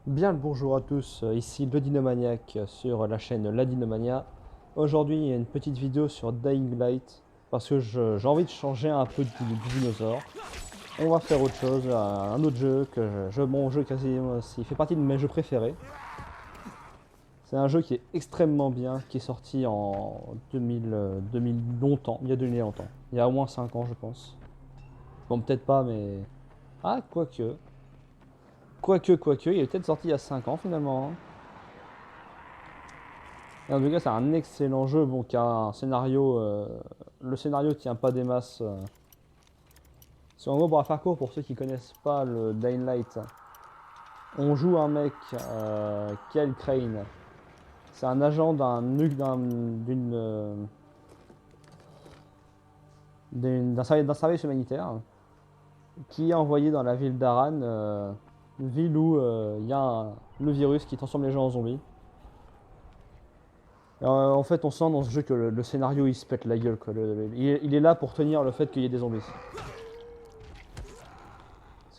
Bien le bonjour à tous, ici le Dinomaniac sur la chaîne La Dinomania. Aujourd'hui, il y a une petite vidéo sur Dying Light parce que j'ai envie de changer un peu du dinosaure. On va faire autre chose, un autre jeu mon jeu quasiment, il fait partie de mes jeux préférés. C'est un jeu qui est extrêmement bien, qui est sorti en 2000 longtemps, il y a 2000 longtemps. Il y a au moins 5 ans, je pense. Bon, peut-être pas, mais ah, quoique. Quoique, il est peut-être sorti il y a 5 ans finalement, hein. Et en tout cas, c'est un excellent jeu, bon, qui a un scénario. Le scénario tient pas des masses. C'est en gros, pour la faire court, pour ceux qui connaissent pas le Dying Light, on joue un mec, Kyle Crane. C'est un agent d'un service humanitaire qui est envoyé dans la ville d'Aran, une ville où il y a le virus qui transforme les gens en zombies. En fait, on sent dans ce jeu que le scénario il se pète la gueule, quoi. Il est là pour tenir le fait qu'il y ait des zombies.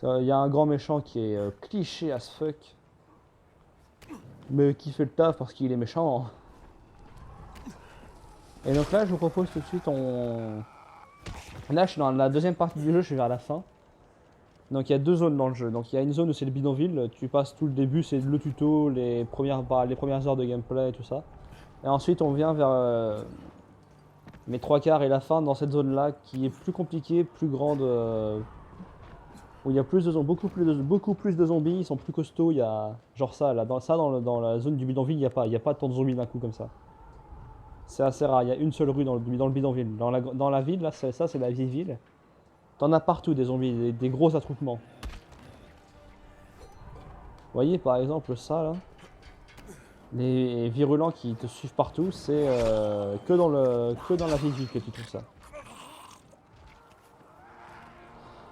Il y a un grand méchant qui est cliché as fuck, mais qui fait le taf parce qu'il est méchant. Et donc là, je vous propose tout de suite, là, je suis dans la deuxième partie du jeu, je suis vers la fin. Donc il y a deux zones dans le jeu. Donc il y a une zone où c'est le bidonville, tu passes tout le début, c'est le tuto, les premières heures de gameplay et tout ça. Et ensuite, on vient vers mes trois quarts et la fin dans cette zone-là qui est plus compliquée, plus grande, où il y a plus de zombies, beaucoup plus de zombies, ils sont plus costauds, il y a genre ça, là, dans la zone du bidonville, il y a pas tant de zombies d'un coup comme ça. C'est assez rare, il y a une seule rue dans le bidonville. Dans la ville, là, ça c'est la vieille ville. T'en as partout des zombies, des gros attroupements. Vous voyez par exemple ça là, les virulents qui te suivent partout, c'est que dans la vieille ville que tu trouves ça.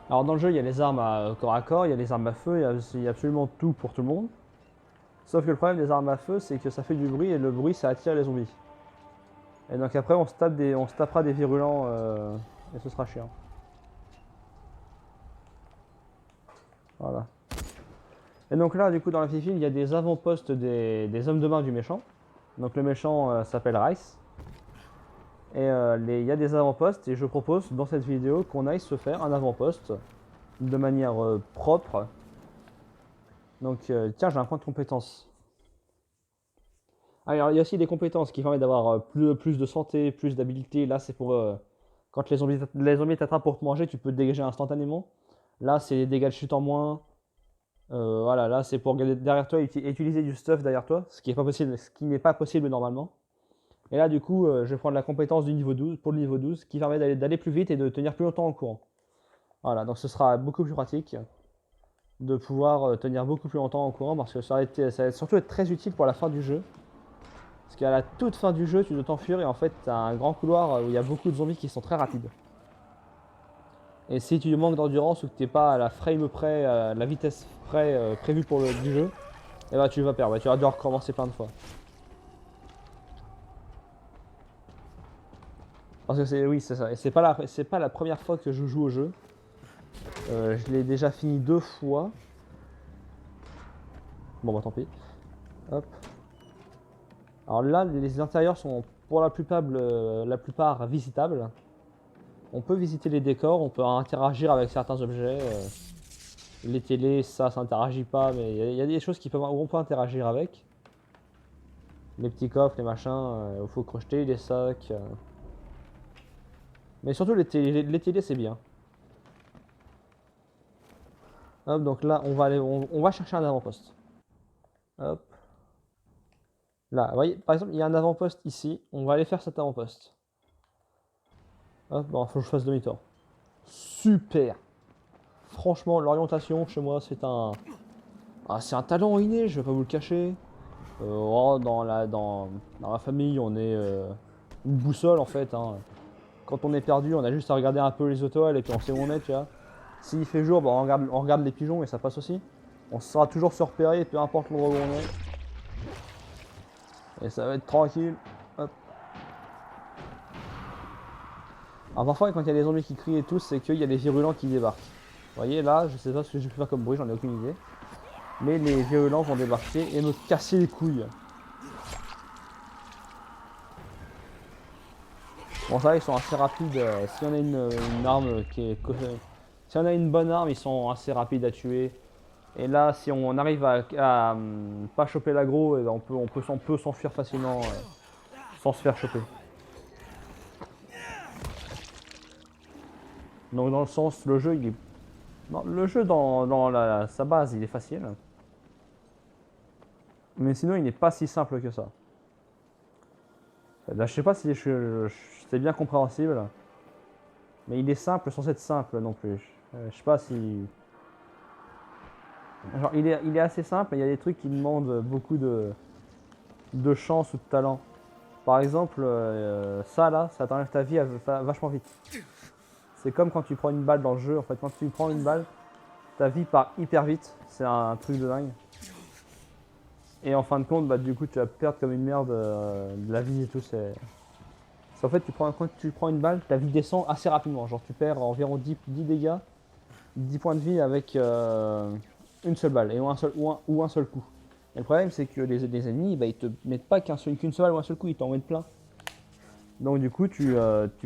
Alors dans le jeu, il y a les armes corps à corps, il y a les armes à feu, il y a absolument tout pour tout le monde. Sauf que le problème des armes à feu, c'est que ça fait du bruit et le bruit, ça attire les zombies. Et donc après, on se tapera des virulents et ce sera chiant. Voilà. Et donc là, du coup, dans la ville, il y a des avant-postes des hommes de main du méchant. Donc le méchant s'appelle Rice. Et il y a des avant-postes et je propose dans cette vidéo qu'on aille se faire un avant-poste de manière propre. Donc tiens, j'ai un point de compétence. Alors, il y a aussi des compétences qui permettent d'avoir plus de santé, plus d'habilité. Là, c'est pour quand les zombies t'attrapent pour te manger, tu peux te dégager instantanément. Là, c'est les dégâts de chute en moins. Voilà, là, c'est pour regarder derrière toi et utiliser du stuff derrière toi, ce qui n'est pas possible normalement. Et là, du coup, je vais prendre la compétence du niveau 12 pour le niveau 12, qui permet d'aller plus vite et de tenir plus longtemps en courant. Voilà, donc ce sera beaucoup plus pratique de pouvoir tenir beaucoup plus longtemps en courant parce que ça va surtout être très utile pour la fin du jeu. Parce qu'à la toute fin du jeu, tu dois t'enfuir et en fait, tu as un grand couloir où il y a beaucoup de zombies qui sont très rapides. Et si tu manques d'endurance ou que tu n'es pas à la frame près, à la vitesse près prévue du jeu, et bah tu vas perdre, tu vas devoir recommencer plein de fois. Parce que oui, c'est ça. Et c'est pas la première fois que je joue au jeu. Je l'ai déjà fini deux fois. Bon bah tant pis. Hop. Alors là, les intérieurs sont pour la plupart visitables. On peut visiter les décors, on peut interagir avec certains objets. Les télés, ça s'interagit pas, mais il y a des choses où on peut interagir avec. Les petits coffres, les machins, il faut crocheter, les sacs. Mais surtout les télés, c'est bien. Hop, donc là, on va chercher un avant-poste. Hop. Là, vous voyez, par exemple, il y a un avant-poste ici. On va aller faire cet avant-poste. Hop, bon, faut que je fasse demi-tour. Super. Franchement, l'orientation chez moi, c'est un talent inné, je vais pas vous le cacher. Dans la famille, on est une boussole en fait, hein. Quand on est perdu, on a juste à regarder un peu les étoiles et puis on sait où on est, tu vois. S'il fait jour, bah, on regarde les pigeons et ça passe aussi. On saura toujours se repérer, peu importe l'endroit où on est. Et ça va être tranquille. Hop. Alors parfois, quand il y a des zombies qui crient et tout, c'est qu'il y a des virulents qui débarquent. Vous voyez, là, je sais pas ce que je peux faire comme bruit, j'en ai aucune idée. Mais les virulents vont débarquer et me casser les couilles. Bon, ça, ils sont assez rapides. Si on a une arme qui est. Si on a une bonne arme, ils sont assez rapides à tuer. Et là, si on arrive à pas choper l'aggro, on peut s'enfuir facilement sans se faire choper. Donc, dans le sens, le jeu, il est. Non, le jeu, sa base, il est facile. Mais sinon, il n'est pas si simple que ça. Là, je sais pas si c'est bien compréhensible. Mais il est simple sans être simple non plus. Je sais pas si. Genre, il est assez simple, mais il y a des trucs qui demandent beaucoup de chance ou de talent. Par exemple, ça là, ça t'enlève ta vie vachement vite. C'est comme quand tu prends une balle dans le jeu. En fait, quand tu prends une balle, ta vie part hyper vite. C'est un truc de dingue. Et en fin de compte, bah, du coup, tu vas perdre comme une merde de la vie et tout. En fait, quand tu prends une balle, ta vie descend assez rapidement. Genre, tu perds environ 10 dégâts, 10 points de vie avec une seule balle et ou un seul coup. Et le problème, c'est que les ennemis, bah, ils te mettent pas qu'une seule balle ou un seul coup, ils t'en mettent plein. Donc, du coup, tu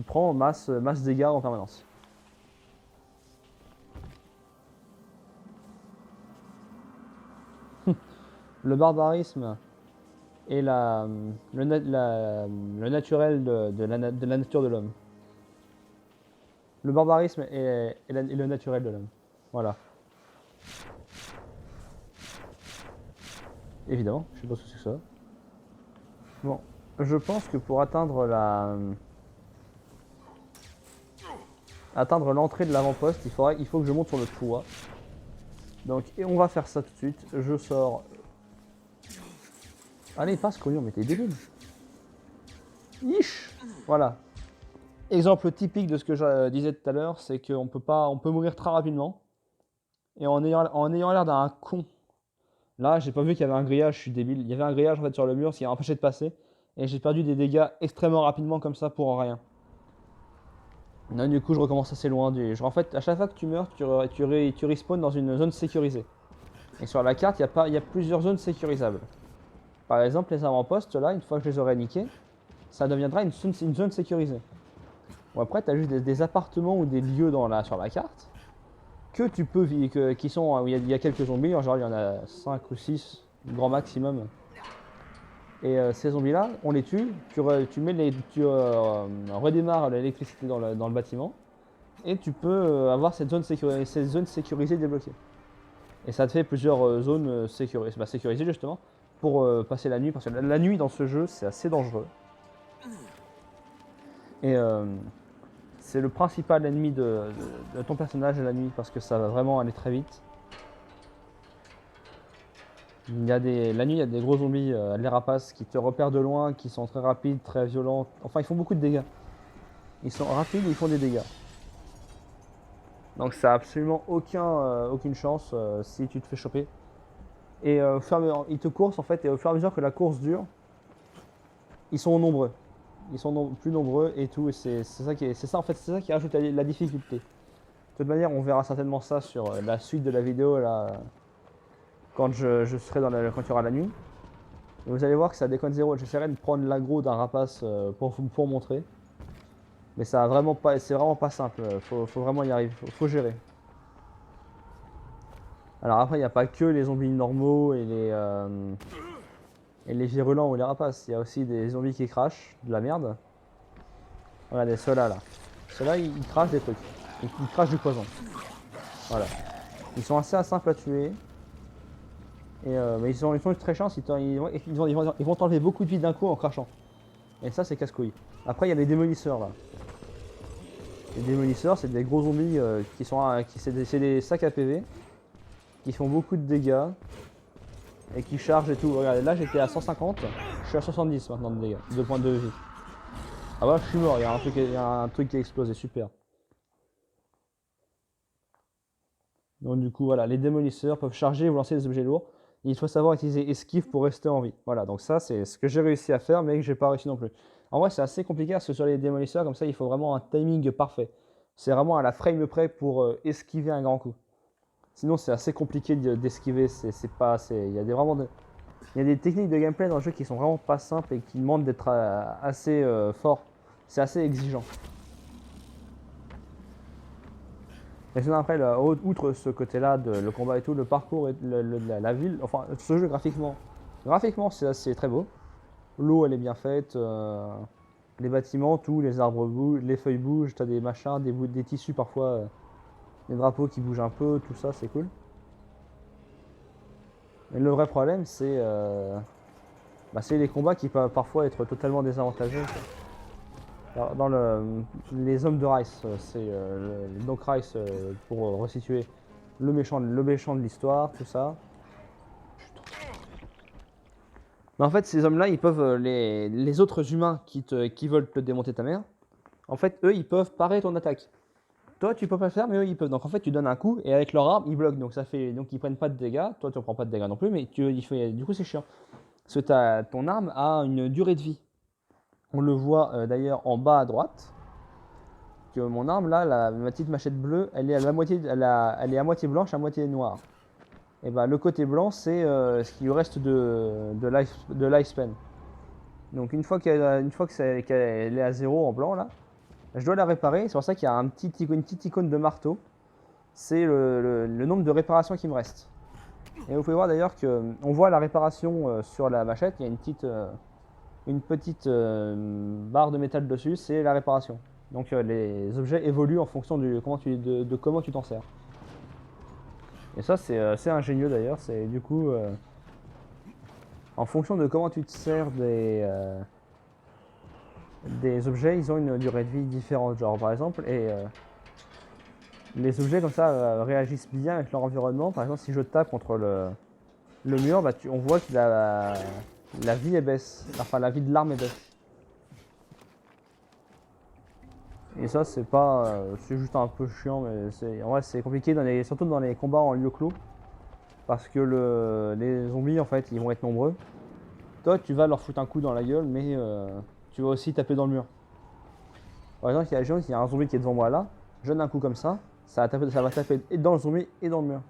prends masse dégâts en permanence. Le barbarisme et le naturel de la nature de l'homme. Le barbarisme et le naturel de l'homme. Voilà. Évidemment, je sais pas ce que c'est ça. Bon, je pense que pour atteindre l'entrée de l'avant-poste, il faut que je monte sur le toit. Donc, et on va faire ça tout de suite. Je sors. Allez, passe, Cognon, mais t'es débile. Ish. Voilà. Exemple typique de ce que je disais tout à l'heure, c'est qu'on peut mourir très rapidement. Et en ayant l'air d'un con. Là, j'ai pas vu qu'il y avait un grillage, je suis débile. Il y avait un grillage en fait sur le mur, ce qui a empêché de passer. Et j'ai perdu des dégâts extrêmement rapidement comme ça pour rien. Là, du coup, je recommence assez loin en fait, à chaque fois que tu meurs, tu respawns dans une zone sécurisée. Et sur la carte, il y a plusieurs zones sécurisables. Par exemple, les avant-postes, là, une fois que je les aurai niqués, ça deviendra une zone sécurisée. Bon, après, tu as juste des appartements ou des lieux sur la carte que tu peux vivre, qui sont où il y a quelques zombies. Genre, il y en a 5 ou 6, grand maximum. Et ces zombies-là, on les tue, tu redémarres l'électricité dans le bâtiment, et tu peux avoir cette zone sécurisée débloquée. Et ça te fait plusieurs zones sécurisées justement pour passer la nuit, parce que la nuit dans ce jeu c'est assez dangereux. Et c'est le principal ennemi de ton personnage la nuit, parce que ça va vraiment aller très vite. La nuit, il y a des gros zombies, les rapaces, qui te repèrent de loin, qui sont très rapides, très violents. Enfin, ils font beaucoup de dégâts. Ils sont rapides et ils font des dégâts. Donc ça n'a absolument aucune chance si tu te fais choper. Et ils te coursent en fait, et au fur et à mesure que la course dure, ils sont nombreux. Ils sont plus nombreux et tout, et c'est ça qui rajoute la difficulté. De toute manière, on verra certainement ça sur la suite de la vidéo là, quand je serai quand il y aura la nuit. Et vous allez voir que ça déconne zéro. J'essaierai de prendre l'aggro d'un rapace pour montrer. Mais c'est vraiment pas simple. Faut vraiment y arriver. Faut gérer. Alors après, il n'y a pas que les zombies normaux et les virulents ou les rapaces. Il y a aussi des zombies qui crachent de la merde. Regardez, ceux-là là. Ceux-là, ils crachent des trucs. Ils crachent du poison. Voilà. Ils sont assez simples à tuer. Mais ils sont très chiants. Ils vont t'enlever beaucoup de vie d'un coup en crachant. Et ça, c'est casse-couille. Après, il y a les démolisseurs là. Les démolisseurs, c'est des gros zombies c'est des sacs à PV qui font beaucoup de dégâts et qui chargent et tout. Regardez, là j'étais à 150, je suis à 70 maintenant de dégâts, de points de vie. Ah bah, je suis mort, il y a un truc qui a explosé, super. Donc du coup, voilà, les démolisseurs peuvent charger et vous lancer des objets lourds. Il faut savoir utiliser esquive pour rester en vie. Voilà, donc ça c'est ce que j'ai réussi à faire, mais que j'ai pas réussi non plus. En vrai, c'est assez compliqué parce que sur les démolisseurs, comme ça, il faut vraiment un timing parfait. C'est vraiment à la frame près pour esquiver un grand coup. Sinon, c'est assez compliqué d'esquiver. C'est pas, il y a il y a des techniques de gameplay dans le jeu qui sont vraiment pas simples et qui demandent d'être assez fort. C'est assez exigeant. Et sinon après, outre ce côté-là, le combat et tout, le parcours et la ville, enfin ce jeu graphiquement c'est très beau. L'eau elle est bien faite, les bâtiments, tout, les arbres bougent, les feuilles bougent, t'as des machins, des tissus parfois, des drapeaux qui bougent un peu, tout ça c'est cool. Mais le vrai problème c'est les combats qui peuvent parfois être totalement désavantageux. Dans les hommes de Rice, donc Rice, pour resituer, le méchant de l'histoire, tout ça. Mais en fait, ces hommes-là, ils peuvent, les autres humains qui veulent te démonter ta mère, en fait, eux, ils peuvent parer ton attaque. Toi, tu peux pas le faire, mais eux, ils peuvent. Donc en fait, tu donnes un coup et avec leur arme, ils bloquent. Donc ils prennent pas de dégâts. Toi, tu ne prends pas de dégâts non plus, mais du coup, c'est chiant. Parce que ton arme a une durée de vie. On le voit d'ailleurs en bas à droite. Que mon arme là, ma petite machette bleue, elle est à la moitié, elle est à moitié blanche, à moitié noire. Et bah le côté blanc, c'est ce qui lui reste de lifespan. Donc une fois qu'elle est à zéro en blanc là, je dois la réparer. C'est pour ça qu'il y a une petite icône de marteau. C'est le nombre de réparations qui me reste. Et vous pouvez voir d'ailleurs que on voit la réparation sur la machette. Il y a une petite barre de métal dessus, c'est la réparation. Donc les objets évoluent en fonction de comment tu t'en sers. Et ça c'est assez ingénieux d'ailleurs, c'est du coup en fonction de comment tu te sers des objets, ils ont une durée de vie différente. Genre par exemple, les objets comme ça réagissent bien avec leur environnement. Par exemple, si je tape contre le mur, bah, on voit que la vie est baisse, enfin la vie de l'arme est baisse. Et ça, c'est juste un peu chiant, mais en vrai, c'est compliqué, surtout dans les combats en lieu clos. Parce que les zombies, en fait, ils vont être nombreux. Toi, tu vas leur foutre un coup dans la gueule, mais tu vas aussi taper dans le mur. Par exemple, il y a un zombie qui est devant moi là. Je donne un coup comme ça va taper et dans le zombie et dans le mur.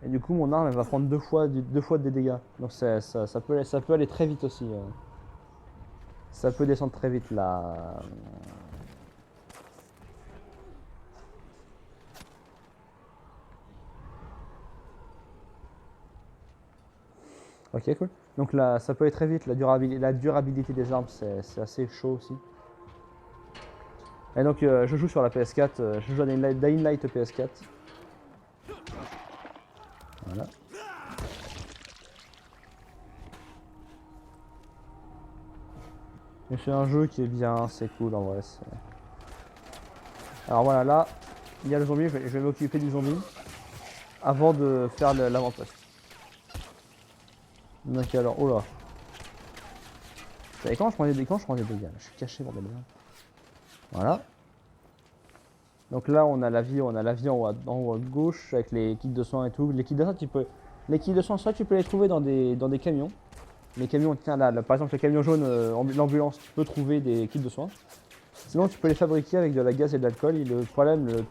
Et du coup, mon arme, elle va prendre deux fois des dégâts. Donc ça peut aller très vite aussi. Ça peut descendre très vite là. Ok, cool. Donc là, ça peut aller très vite. La durabilité des armes, c'est assez chaud aussi. Et donc, je joue sur la PS4. Je joue à Dying Light PS4. Voilà. Et c'est un jeu qui est bien, c'est cool en vrai. Alors voilà, là, il y a le zombie. Je vais m'occuper du zombie avant de faire l'avant-poste. Donc alors, oh là. Et quand je prends des dégâts, là, je suis caché bordel. Voilà. Donc là on a la vie en haut à gauche avec les kits de soins et tout. Les kits de soins soit tu peux les trouver dans des camions. Les camions, tiens là, par exemple le camion jaune, l'ambulance, tu peux trouver des kits de soins. Sinon tu peux les fabriquer avec de la gaz et de l'alcool. Et le problème le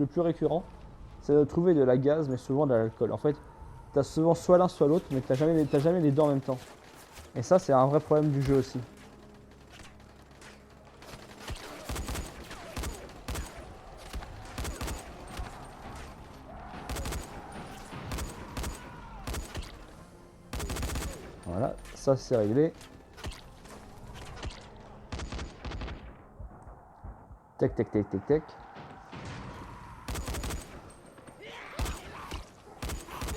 plus récurrent, c'est de trouver de la gaz mais souvent de l'alcool. En fait, t'as souvent soit l'un soit l'autre, mais t'as jamais les deux en même temps. Et ça c'est un vrai problème du jeu aussi. Voilà, ça c'est réglé. Tac, tac, tac, tac, tac.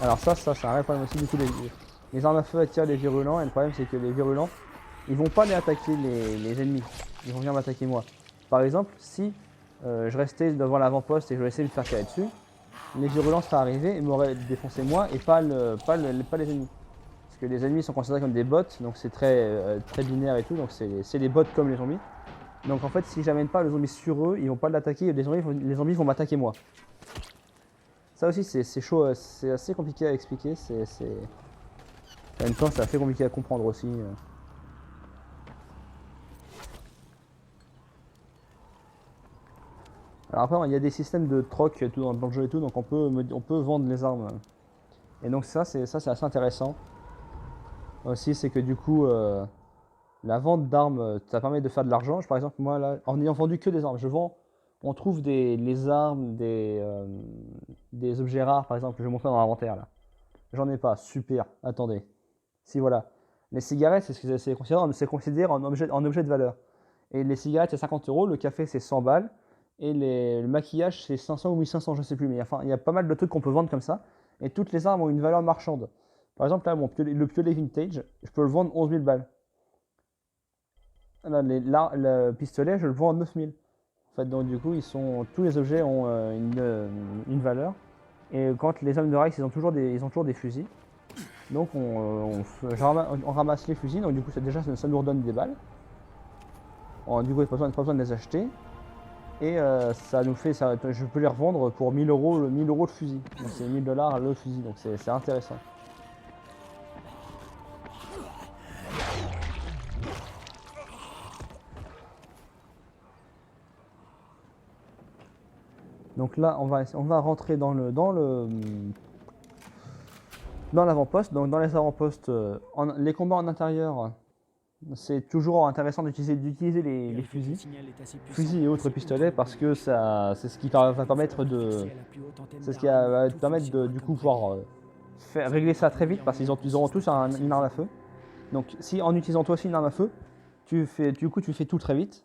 Alors ça c'est un vrai problème aussi. Du coup, les armes à feu attirent les virulents. Et le problème c'est que les virulents, ils vont pas aller attaquer les ennemis. Ils vont venir m'attaquer moi. Par exemple, si je restais devant l'avant-poste et je laissais me faire tirer dessus, les virulents seraient arrivés et m'auraient défoncé moi et pas les ennemis. Parce que les ennemis sont considérés comme des bots, donc c'est très binaire et tout, donc c'est des bots comme les zombies. Donc en fait, si j'amène pas le zombie sur eux, ils vont pas l'attaquer, les zombies vont m'attaquer moi. Ça aussi, c'est chaud, c'est assez compliqué à expliquer, en même temps, c'est assez compliqué à comprendre aussi. Alors après, il y a des systèmes de troc et tout dans le jeu et tout, donc on peut vendre les armes. Et donc ça, c'est assez intéressant. Aussi, c'est que du coup, la vente d'armes, ça permet de faire de l'argent. Par exemple, moi, là, en ayant vendu que des armes, on trouve les armes, des objets rares, par exemple, que je vais montrer dans l'inventaire, là. J'en ai pas, super, attendez. Si, voilà. Les cigarettes, c'est considéré en objet de valeur. Et les cigarettes, c'est 50 euros, le café, c'est 100 balles, et le maquillage, c'est 500 ou 1500, je sais plus, mais enfin, il y a pas mal de trucs qu'on peut vendre comme ça, et toutes les armes ont une valeur marchande. Par exemple, là, le piolet vintage, je peux le vendre 11 000 balles. Là, le pistolet, je le vends à 9 000. En fait, donc du coup, tous les objets ont une valeur. Et quand les hommes de Reichs, ils ont toujours des fusils. Donc on ramasse les fusils, donc du coup ça nous redonne des balles. Du coup, il n'y a pas besoin de les acheter. Et ça nous fait, je peux les revendre pour 1000 euros, 1000 euros le fusil. Donc c'est 1000 dollars le fusil, donc c'est intéressant. Donc là, on va rentrer dans l'avant-poste. Donc dans les avant-postes, les combats en intérieur, c'est toujours intéressant d'utiliser les fusils et autres pistolets parce que c'est ce qui va permettre du coup pouvoir régler ça très vite parce qu'ils auront tous une arme à feu. Donc si en utilisant toi aussi une arme à feu, tu fais tout très vite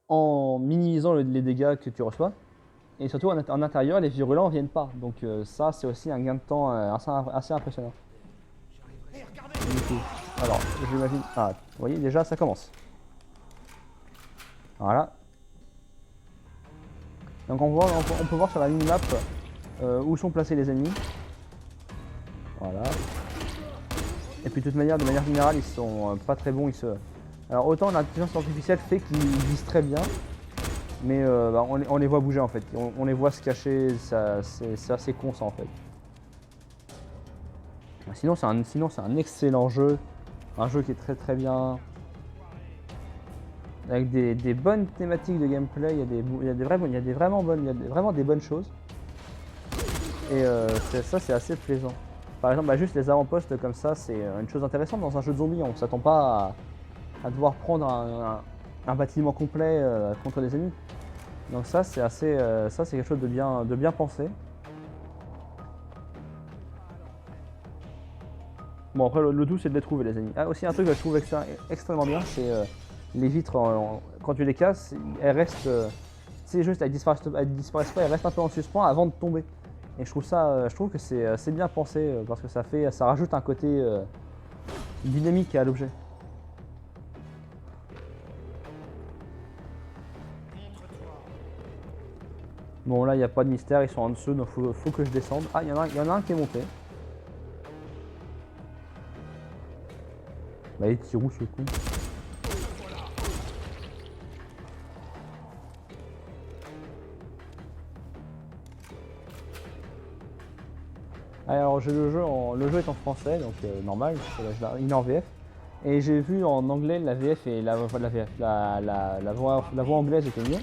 en minimisant les dégâts que tu reçois. Et surtout en intérieur, les virulents ne viennent pas. Donc ça, c'est aussi un gain de temps assez impressionnant. Du coup, alors, j'imagine... Ah, vous voyez, déjà, ça commence. Voilà. Donc on peut voir sur la minimap où sont placés les ennemis. Voilà. Et puis de manière générale, ils sont pas très bons. Alors autant l'intelligence artificielle fait qu'ils visent très bien. Mais on les voit bouger en fait, on les voit se cacher, c'est assez con ça en fait. Sinon c'est un excellent jeu, un jeu qui est très très bien, avec des bonnes thématiques de gameplay, il y a vraiment des bonnes choses. Et ça c'est assez plaisant. Par exemple, juste les avant-postes comme ça, c'est une chose intéressante dans un jeu de zombies, on ne s'attend pas à devoir prendre un bâtiment complet contre des ennemis. Donc ça c'est quelque chose de bien pensé. Bon après le tout c'est de les trouver les ennemis. Ah aussi un truc que je trouve extrêmement bien, c'est les vitres quand tu les casses, elles restent, c'est juste elles disparaissent pas, elles restent un peu en suspens avant de tomber. Et je trouve que c'est bien pensé parce que ça rajoute un côté dynamique à l'objet. Bon là il n'y a pas de mystère, ils sont en dessous donc faut que je descende. Ah il y en a un qui est monté. Bah il tire où ce coup? Alors le jeu est en français donc normal, il est en VF. Et j'ai vu en anglais la VF et la voix anglaise était mieux.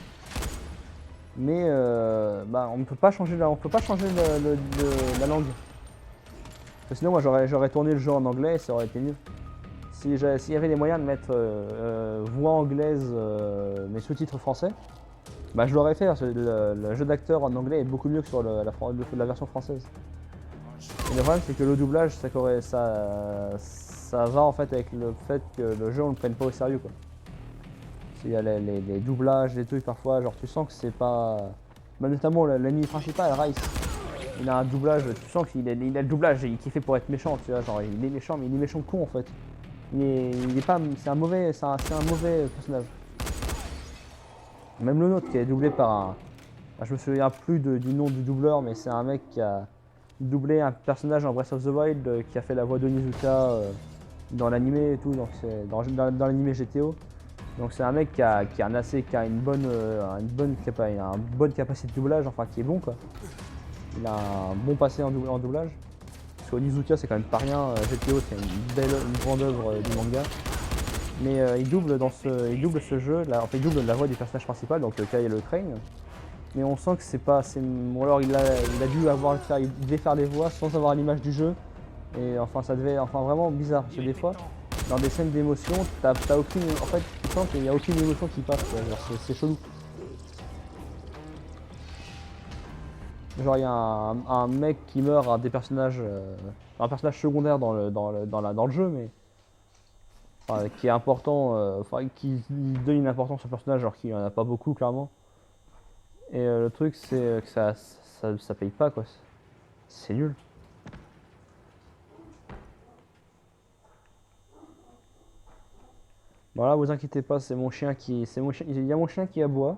Mais on ne peut pas changer la langue. Parce que sinon moi j'aurais tourné le jeu en anglais et ça aurait été mieux. S'il y avait les moyens de mettre voix anglaise mais sous-titres français, je l'aurais fait parce que le jeu d'acteur en anglais est beaucoup mieux que sur la version française. Et le problème c'est que le doublage ça va en fait avec le fait que le jeu on le prenne pas au sérieux quoi. Il y a les doublages, les trucs parfois, genre tu sens que c'est pas... notamment l'ennemi principal, Rice, il a un doublage, tu sens qu'il a le doublage qui est fait pour être méchant, tu vois, genre il est méchant, mais il est méchant con en fait. Il est pas... c'est un mauvais personnage. Même le nôtre qui est doublé par un... je me souviens plus du nom du doubleur, mais c'est un mec qui a doublé un personnage en Breath of the Wild, qui a fait la voix d'Onizuka dans l'anime et tout, donc c'est dans l'anime GTO. Donc c'est un mec qui a une bonne capacité de doublage, enfin qui est bon quoi. Il a un bon passé en doublage. Parce qu'Onizuka c'est quand même pas rien, GTO c'est une grande œuvre du manga. Mais il double ce jeu, il double la voix du personnage principal, donc Kyle Train. Mais on sent que c'est pas. Ou alors il a dû avoir il devait faire les voix sans avoir l'image du jeu. Et enfin ça devait. Enfin vraiment bizarre. Parce que des fois, dans des scènes d'émotion, t'as aucune. En fait, tu sens qu'il n'y a aucune émotion qui passe. C'est chelou. Genre il y a un mec qui meurt à des personnages. Un personnage secondaire dans le jeu, mais. Enfin, qui est important. Enfin, qui donne une importance au personnage, alors qu'il n'y en a pas beaucoup clairement. Et le truc c'est que ça paye pas quoi. C'est nul. Voilà, vous inquiétez pas, c'est mon chien qui. Il y a mon chien qui aboie.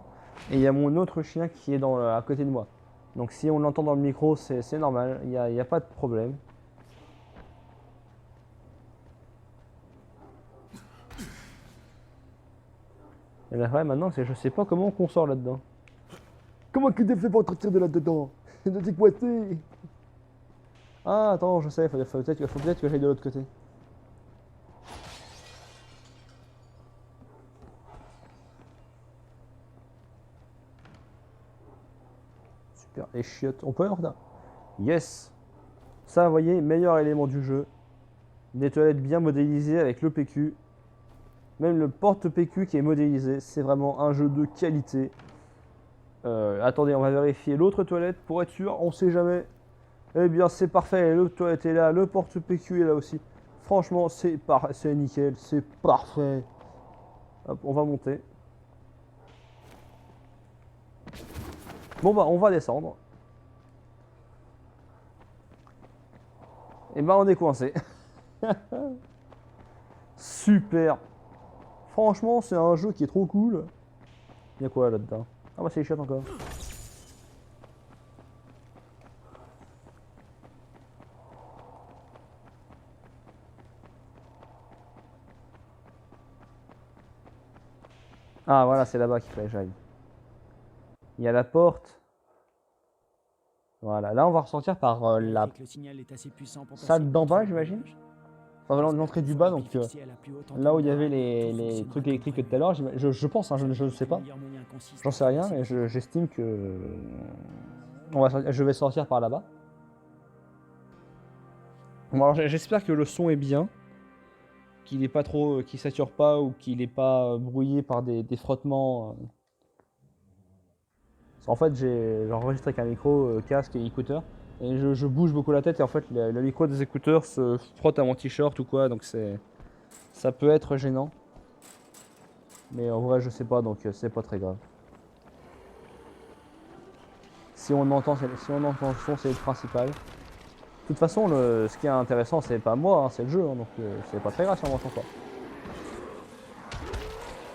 Et il y a mon autre chien qui est à côté de moi. Donc si on l'entend dans le micro, c'est normal, il y a pas de problème. Et là, ouais, maintenant, je sais pas comment on sort là-dedans. Comment que tu fais pour sortir de là-dedans? C'est coincé. Ah, attends, je sais, faut peut-être que j'aille de l'autre côté. Super, les chiottes. On peut aller en retard. Yes. Ça, vous voyez, meilleur élément du jeu. Des toilettes bien modélisées avec le PQ. Même le porte-PQ qui est modélisé. C'est vraiment un jeu de qualité. Attendez, on va vérifier l'autre toilette pour être sûr, on sait jamais. Eh bien, c'est parfait, le toilette est là, le porte-PQ est là aussi. Franchement, c'est nickel, c'est parfait. Hop, on va monter. Bon bah, on va descendre. Et bah, on est coincé. Super. Franchement, c'est un jeu qui est trop cool. Il y a quoi là-dedans? Ah bah, c'est les chiottes encore. Ah voilà, c'est là-bas qu'il fallait que j'aille. Il y a la porte. Voilà, là on va ressortir par la salle d'en bas, j'imagine. Enfin, l'entrée du bas, donc là où il y avait les trucs électriques tout à l'heure, je pense, hein, je ne sais pas. J'en sais rien, mais j'estime que je vais sortir par là-bas. Bon, alors j'espère que le son est bien, qu'il est pas trop, qu'il sature pas ou qu'il est pas brouillé par des frottements. En fait, j'ai enregistré avec un micro, casque et écouteur, et je bouge beaucoup la tête, et en fait, le micro des écouteurs se frotte à mon t-shirt ou quoi, donc ça peut être gênant. Mais en vrai, je sais pas, donc c'est pas très grave. Si on entend le son, c'est le principal. De toute façon, ce qui est intéressant, c'est pas moi, hein, c'est le jeu, hein, donc c'est pas très grave si on m'entend pas.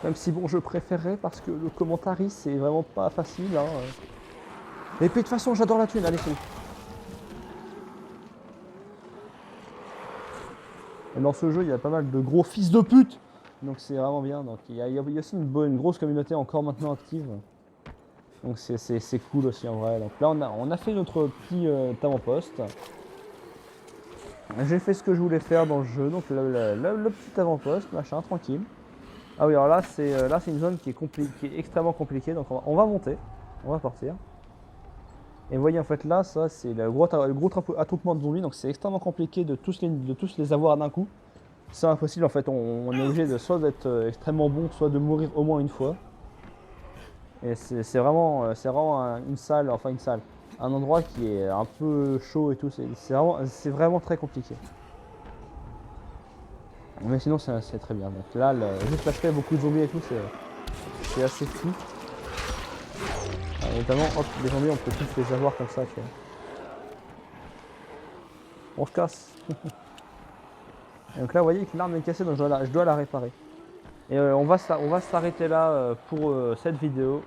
Même si bon, je préférerais parce que le commentary, c'est vraiment pas facile. Hein. Et puis de toute façon, j'adore la thune, allez, c'est. Et dans ce jeu, il y a pas mal de gros fils de pute, donc c'est vraiment bien. Donc il y a aussi une grosse communauté encore maintenant active. Donc c'est cool aussi en vrai. Donc là, on a fait notre petit avant-poste. J'ai fait ce que je voulais faire dans le jeu, donc le petit avant-poste, machin, tranquille. Ah oui, alors là c'est une zone qui est extrêmement compliquée, donc on va monter, on va partir. Et vous voyez en fait là, ça c'est le gros attroupement de zombies, donc c'est extrêmement compliqué de tous les avoir d'un coup. C'est impossible en fait, on est obligé de soit d'être extrêmement bon, soit de mourir au moins une fois. Et c'est vraiment une salle, un endroit qui est un peu chaud et tout, c'est vraiment très compliqué. Mais sinon c'est très bien. Donc là, juste parce qu'il y a beaucoup de zombies et tout, c'est assez fou. Notamment, hop, les zombies, on peut tous les avoir comme ça, tu vois. On se casse. Et donc là, vous voyez que l'arme est cassée, donc je dois la réparer. Et on va s'arrêter là pour cette vidéo.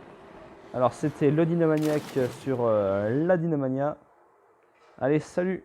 Alors c'était le Dinomaniac sur la Dinomania. Allez, salut!